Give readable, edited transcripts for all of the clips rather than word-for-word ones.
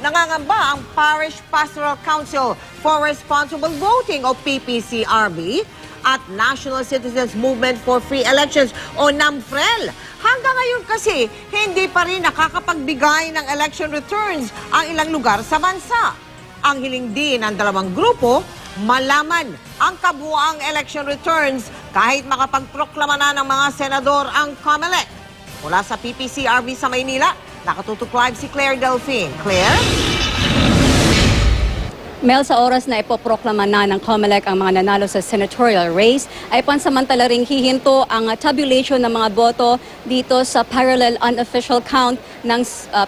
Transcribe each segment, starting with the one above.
Nangangamba ang Parish Pastoral Council for Responsible Voting o PPCRV at National Citizens Movement for Free Elections o NAMFREL. Hanggang ngayon kasi, hindi pa rin nakakapagbigay ng election returns ang ilang lugar sa bansa. Ang hiling din ng dalawang grupo, malaman ang kabuuang election returns kahit makapagproklama na ng mga senador ang COMELEC. Mula sa PPCRV sa Maynila, nakatutok live si Claire Delfin. Claire? Mel, sa oras na ipoproklama na ng COMELEC ang mga nanalo sa senatorial race, ay pansamantala ring hihinto ang tabulation ng mga boto dito sa parallel unofficial count ng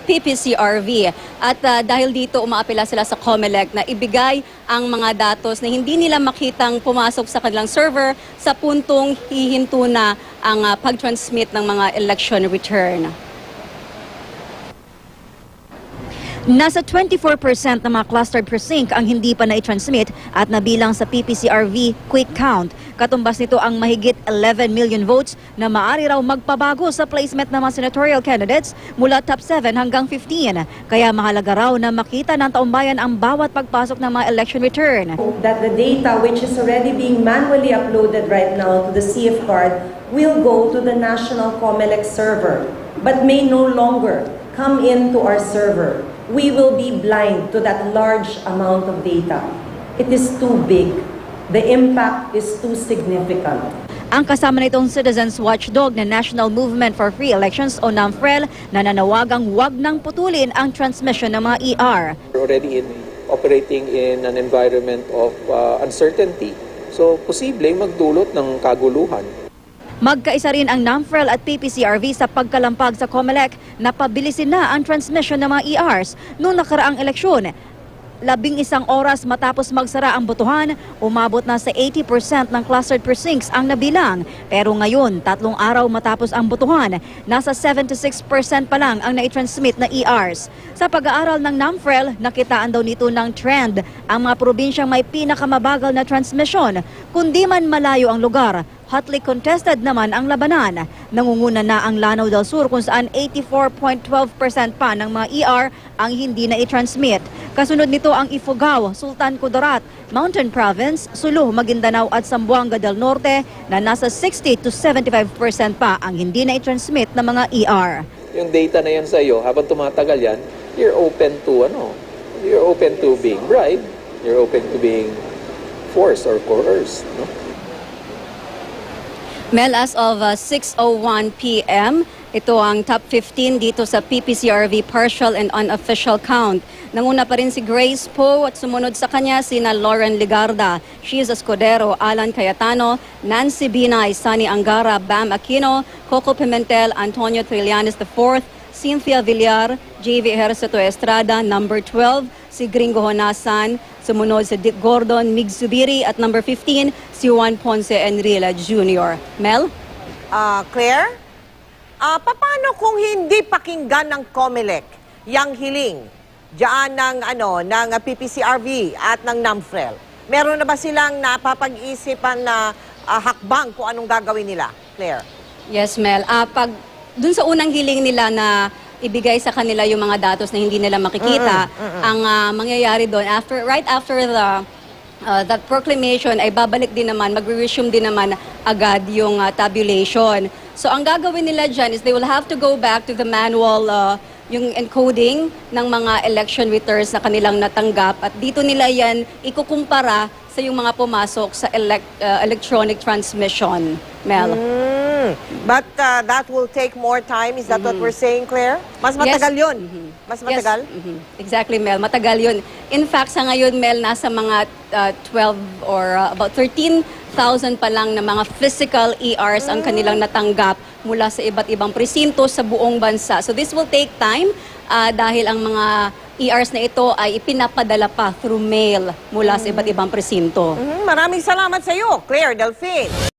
PPCRV. At dahil dito umaapela sila sa COMELEC na ibigay ang mga datos na hindi nila makitang pumasok sa kanilang server sa puntong hihinto na ang pag-transmit ng mga election return. Nasa 24% ng mga clustered precinct ang hindi pa na-transmit at nabilang sa PPCRV quick count. Katumbas nito ang mahigit 11 million votes na maaari raw magpabago sa placement ng mga senatorial candidates mula top 7 hanggang 15. Kaya mahalaga raw na makita ng taumbayan ang bawat pagpasok ng mga election return. That the data which is already being manually uploaded right now to the CF card will go to the National COMELEC server but may no longer come into our server. We will be blind to that large amount of data. It is too big. The impact is too significant. Ang kasama nitong citizens watchdog na National Movement for Free Elections o NAMFREL na nanawagang wag nang putulin ang transmission ng mga ER. We're already operating in an environment of uncertainty. So, posibleng magdulot ng kaguluhan. Magkaisa rin ang NAMFREL at PPCRV sa pagkalampag sa COMELEC na pabilisin na ang transmission ng mga ERs noong nakaraang eleksyon. 11 oras matapos magsara ang botohan, umabot na sa 80% ng clustered precincts ang nabilang. Pero ngayon, 3 araw matapos ang botohan, nasa 76% pa lang ang nai-transmit na ERs. Sa pag-aaral ng NAMFREL, nakitaan daw nito ng trend ang mga probinsyang may pinakamabagal na transmission. Kundi man malayo ang lugar, hotly contested naman ang labanan. Nangunguna na ang Lanao del Sur kung saan 84.12% pa ng mga ER ang hindi na i-transmit. Kasunod nito ang Ifugao, Sultan Kudarat, Mountain Province, Sulu, Maguindanao at Zamboanga del Norte na nasa 60 to 75% pa ang hindi na i-transmit ng mga ER. Yung data na yan sa iyo, habang tumatagal yan, you're open to being bribed, you're open to being forced or coerced, no? Mel, as of 6:01 p.m., ito ang top 15 dito sa PPCRV partial and unofficial count. Nanguna pa rin si Grace Poe at sumunod sa kanya sina Lauren Ligarda, Shiz Escudero, Alan Cayetano, Nancy Binay, Sunny Angara, Bam Aquino, Coco Pimentel, Antonio Trillanes IV, Cynthia Villar, JV Ejercito Estrada, number 12, si Gringo Honasan, sumunod si Dick Gordon, Mig Zubiri at number 15, si Juan Ponce Enrila Jr. Mel? Claire? Paano kung hindi pakinggan ng COMELEC yang hiling diyan ng PPCRV at ng NAMFREL? Meron na ba silang napapag-isipan na hakbang kung anong gagawin nila? Claire? Yes, Mel. Dun sa unang hiling nila na ibigay sa kanila yung mga datos na hindi nila makikita, ang mangyayari doon, right after that proclamation ay babalik din naman, magre-resume din naman agad yung tabulation. So ang gagawin nila dyan is they will have to go back to the manual, yung encoding ng mga election returns na kanilang natanggap at dito nila yan ikukumpara sa yung mga pumasok sa electronic transmission, Mel. But that will take more time. Is that what we're saying, Claire? Mas matagal yun. Mas matagal? Yes. Exactly, Mel. Matagal yun. In fact, sa ngayon, Mel, nasa mga 12 or about 13,000 pa lang na mga physical ERs ang kanilang natanggap mula sa iba't ibang presinto sa buong bansa. So this will take time dahil ang mga ERs na ito ay ipinapadala pa through mail mula sa iba't ibang presinto. Maraming salamat sa iyo, Claire Delfin.